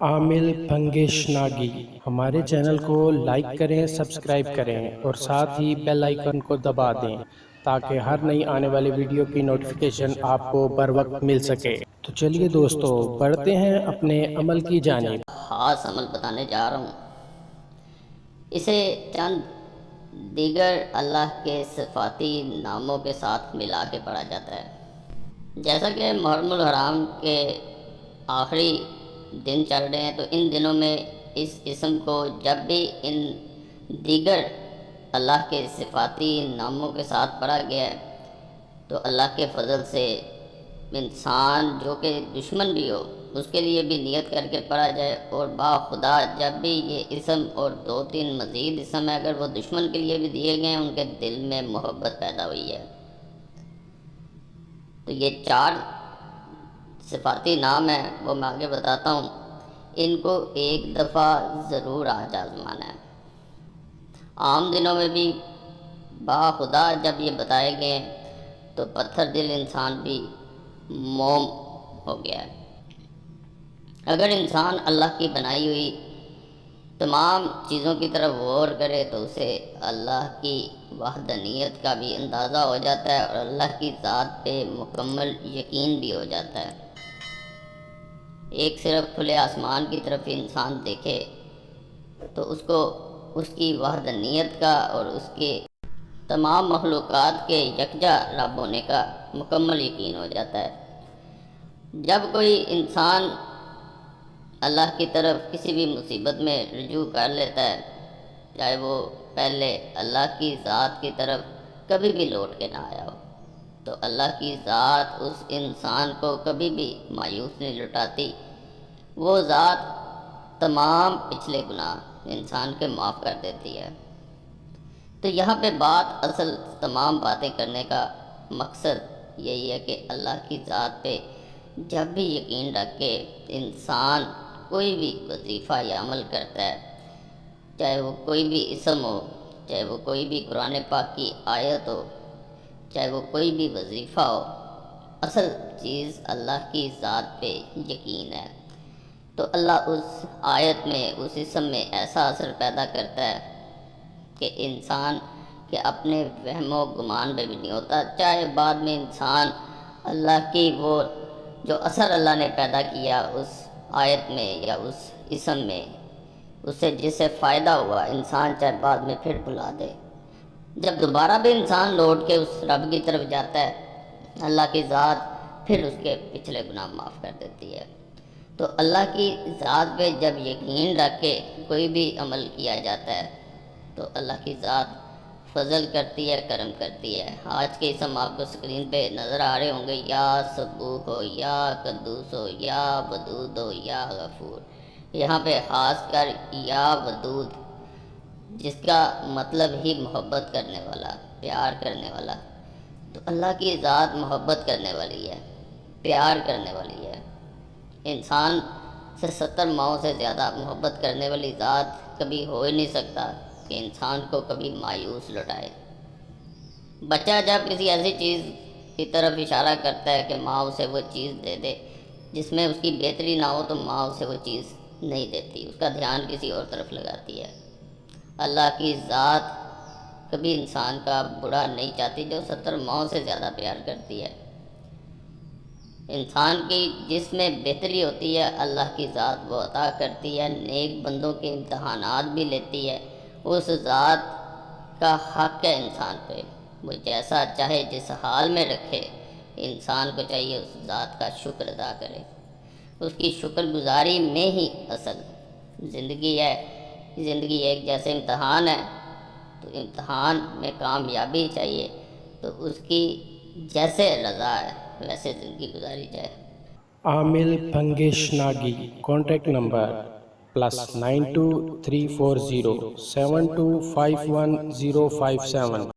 عامل بھنگیش ناگی ہمارے چینل کو لائک کریں، سبسکرائب کریں اور ساتھ ہی بیل آئیکن کو دبا دیں تاکہ ہر نئی آنے والی ویڈیو کی نوٹیفیکیشن آپ کو بر وقت مل سکے۔ تو چلیے دوستو بڑھتے ہیں اپنے عمل کی جانب۔ خاص عمل بتانے جا رہا ہوں، اسے چند دیگر اللہ کے صفاتی ناموں کے ساتھ ملا کے پڑھا جاتا ہے۔ جیسا کہ محرم الحرام کے آخری دن چل رہے ہیں، تو ان دنوں میں اس اسم کو جب بھی ان دیگر اللہ کے صفاتی ناموں کے ساتھ پڑھا گیا ہے تو اللہ کے فضل سے انسان جو کہ دشمن بھی ہو اس کے لیے بھی نیت کر کے پڑھا جائے، اور خدا جب بھی یہ اسم اور 2-3 مزید اسم ہے اگر وہ دشمن کے لیے بھی دیے گئے ہیں، ان کے دل میں محبت پیدا ہوئی ہے۔ تو یہ 4 صفاتی نام ہیں، وہ میں آگے بتاتا ہوں۔ ان کو ایک دفعہ ضرور آج آزمانا ہے۔ عام دنوں میں بھی خدا جب یہ بتائے گئے تو پتھر دل انسان بھی موم ہو گیا ہے۔ اگر انسان اللہ کی بنائی ہوئی تمام چیزوں کی طرف غور کرے تو اسے اللہ کی وحدانیت کا بھی اندازہ ہو جاتا ہے اور اللہ کی ذات پہ مکمل یقین بھی ہو جاتا ہے۔ ایک صرف کھلے آسمان کی طرف انسان دیکھے تو اس کو اس کی وحدانیت کا اور اس کے تمام مخلوقات کے یکجا رب ہونے کا مکمل یقین ہو جاتا ہے۔ جب کوئی انسان اللہ کی طرف کسی بھی مصیبت میں رجوع کر لیتا ہے، چاہے وہ پہلے اللہ کی ذات کی طرف کبھی بھی لوٹ کے نہ آیا ہو، تو اللہ کی ذات اس انسان کو کبھی بھی مایوس نہیں لٹاتی۔ وہ ذات تمام پچھلے گناہ انسان کے معاف کر دیتی ہے۔ تو یہاں پہ اصل تمام باتیں کرنے کا مقصد یہی ہے کہ اللہ کی ذات پہ جب بھی یقین رکھ کے انسان کوئی بھی وظیفہ یا عمل کرتا ہے، چاہے وہ کوئی بھی اسم ہو، چاہے وہ کوئی بھی قرآن پاک کی آیت ہو، چاہے وہ کوئی بھی وظیفہ ہو، اصل چیز اللہ کی ذات پہ یقین ہے۔ تو اللہ اس آیت میں، اس اسم میں ایسا اثر پیدا کرتا ہے کہ انسان کے اپنے وہم و گمان میں بھی نہیں ہوتا، چاہے بعد میں انسان اللہ کی وہ جو اثر اللہ نے پیدا کیا اس آیت میں یا اس اسم میں، اس سے جس سے فائدہ ہوا، انسان چاہے بعد میں پھر بھلا دے، جب دوبارہ بھی انسان لوٹ کے اس رب کی طرف جاتا ہے، اللہ کی ذات پھر اس کے پچھلے گناہ معاف کر دیتی ہے۔ تو اللہ کی ذات پہ جب یقین رکھ کے کوئی بھی عمل کیا جاتا ہے تو اللہ کی ذات فضل کرتی ہے، کرم کرتی ہے۔ آج کے اسم آپ کو سکرین پہ نظر آ رہے ہوں گے، یا سبوح ہو، یا قدوس ہو، یا ودود ہو، یا غفور۔ یہاں پہ خاص کر یا ودود، جس کا مطلب ہی محبت کرنے والا، پیار کرنے والا۔ تو اللہ کی ذات محبت کرنے والی ہے، پیار کرنے والی ہے۔ انسان سے 70 ماؤں سے زیادہ محبت کرنے والی ذات کبھی ہو ہی نہیں سکتا کہ انسان کو کبھی مایوس لٹائے۔ بچہ جب کسی ایسی چیز کی طرف اشارہ کرتا ہے کہ ماں اسے وہ چیز دے دے جس میں اس کی بہتری نہ ہو، تو ماں اسے وہ چیز نہیں دیتی، اس کا دھیان کسی اور طرف لگاتی ہے۔ اللہ کی ذات کبھی انسان کا برا نہیں چاہتی، جو 70 ماؤں سے زیادہ پیار کرتی ہے۔ انسان کی جس میں بہتری ہوتی ہے اللہ کی ذات وہ عطا کرتی ہے، نیک بندوں کے امتحانات بھی لیتی ہے۔ اس ذات کا حق ہے انسان پہ، وہ جیسا چاہے جس حال میں رکھے، انسان کو چاہیے اس ذات کا شکر ادا کرے۔ اس کی شکر گزاری میں ہی اصل زندگی ہے۔ زندگی ایک جیسے امتحان ہے، تو امتحان میں کامیابی چاہیے، تو اس کی جیسے رضا ہے ویسے زندگی گزاری جائے۔ عامل بھنگیش ناگی کانٹیکٹ نمبر +92 340 7251 057۔